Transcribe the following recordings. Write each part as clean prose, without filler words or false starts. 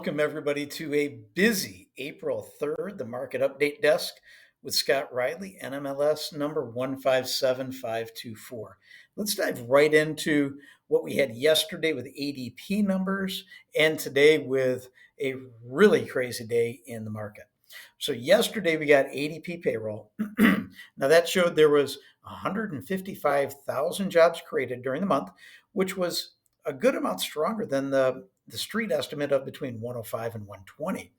Welcome, everybody, to a busy April 3rd, the market update desk with Scott Riley, NMLS number 157524. Let's dive right into what we had yesterday with ADP numbers and today with a really crazy day in the market. So, yesterday we got ADP payroll. Now, that showed there was 155,000 jobs created during the month, which was a good amount stronger than the street estimate of between 105 and 120.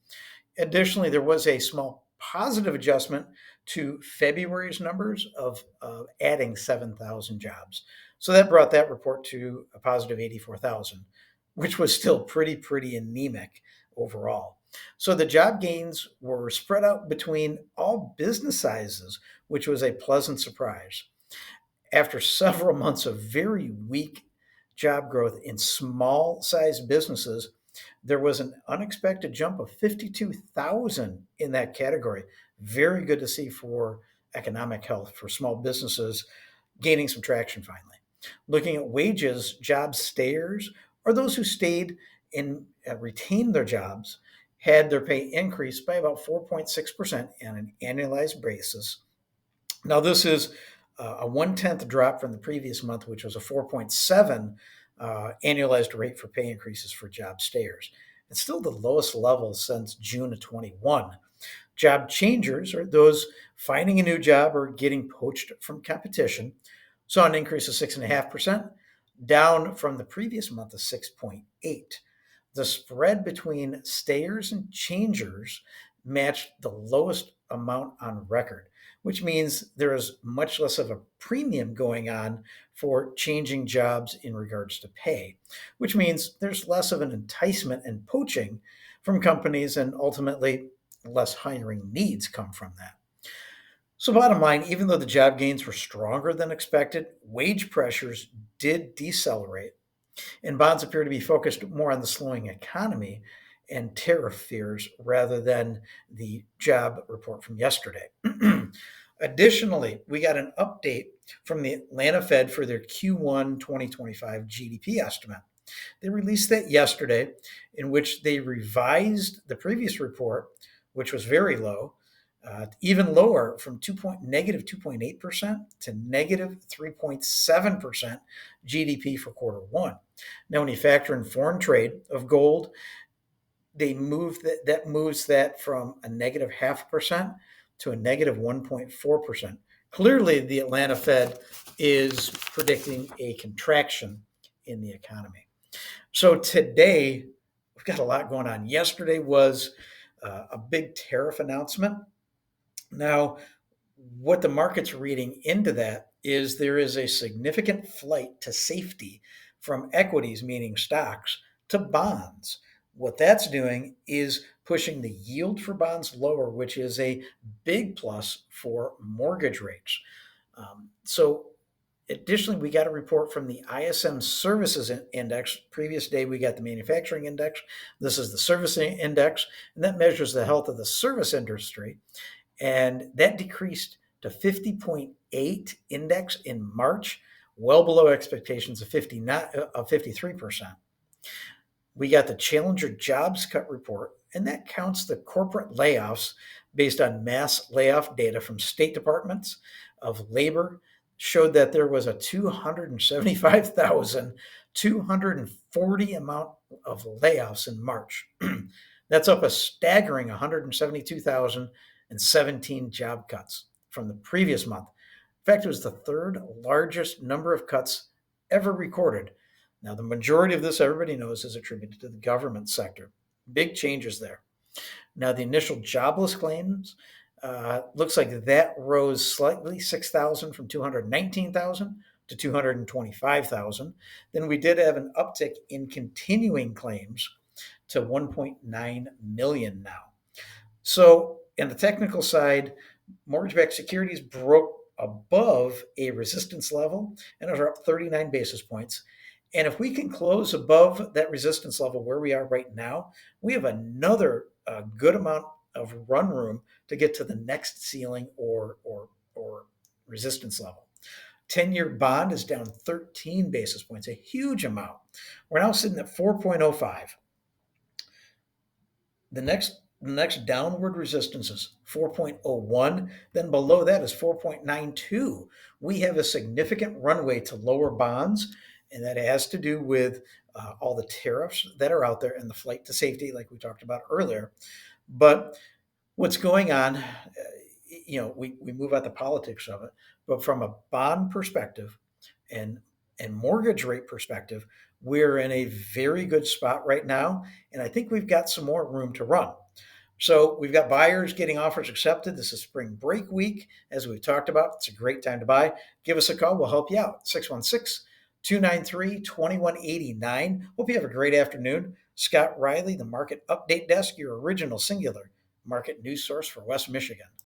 Additionally, there was a small positive adjustment to February's numbers of adding 7,000 jobs. So that brought that report to a positive 84,000, which was still pretty anemic overall. So the job gains were spread out between all business sizes, which was a pleasant surprise. After several months of very weak job growth in small sized businesses, there was an unexpected jump of 52,000 in that category. Very good to see for economic health for small businesses gaining some traction finally. Looking at wages, job stayers, or those who stayed and retained their jobs, had their pay increase by about 4.6% on an annualized basis. Now, this is a 1/10 drop from the previous month, which was a 4.7 annualized rate for pay increases for job stayers. It's still the lowest level since June of 21. Job changers, or those finding a new job or getting poached from competition, saw an increase of 6.5%, down from the previous month of 6.8. The spread between stayers and changers matched the lowest amount on record, which means there is much less of a premium going on for changing jobs in regards to pay, which means there's less of an enticement and poaching from companies, and ultimately less hiring needs come from that. So, bottom line, even though the job gains were stronger than expected, wage pressures did decelerate, and bonds appear to be focused more on the slowing economy and tariff fears rather than the job report from yesterday. Additionally, we got an update from the Atlanta Fed for their Q1 2025 GDP estimate. They released that yesterday, in which they revised the previous report, which was very low, even lower from negative 2.8% to negative 3.7% GDP for quarter one. Now, when you factor in foreign trade of gold, they moves that from a negative 0.5% to a negative 1.4%. Clearly, the Atlanta Fed is predicting a contraction in the economy. So today, we've got a lot going on. Yesterday was a big tariff announcement. Now, what the market's reading into that is there is a significant flight to safety from equities, meaning stocks, to bonds. What that's doing is pushing the yield for bonds lower, which is a big plus for mortgage rates. So additionally, we got a report from the ISM Services Index. Previous day, we got the manufacturing index. This is the servicing index, and that measures the health of the service industry. And that decreased to 50.8 index in March, well below expectations of 53%. We got the Challenger Jobs Cut report, and that counts the corporate layoffs based on mass layoff data from state departments of labor, showed that there was a 275,240 amount of layoffs in March. That's up a staggering 172,017 job cuts from the previous month. In fact, it was the third largest number of cuts ever recorded. Now, the majority of this, everybody knows, is attributed to the government sector. Big changes there. Now, the initial jobless claims looks like that rose slightly, 6,000 from 219,000 to 225,000. Then we did have an uptick in continuing claims to 1.9 million now. So, in the technical side, mortgage-backed securities broke above a resistance level and are up 39 basis points. And if we can close above that resistance level where we are right now, we have another good amount of run room to get to the next ceiling or resistance level. 10-year bond is down 13 basis points, a huge amount. We're now sitting at 4.05. The next downward resistance is 4.01. Then below that is 4.92. We have a significant runway to lower bonds, and that has to do with all the tariffs that are out there and the flight to safety, like we talked about earlier. But what's going on, we move out the politics of it, but from a bond perspective and mortgage rate perspective, we're in a very good spot right now, and I think we've got some more room to run. So we've got buyers getting offers accepted. This is spring break week, as we've talked about. It's a great time to buy. Give us a call. We'll help you out. 616-293-2189. Hope you have a great afternoon. Scott Riley, the Market Update Desk, your original singular market news source for West Michigan.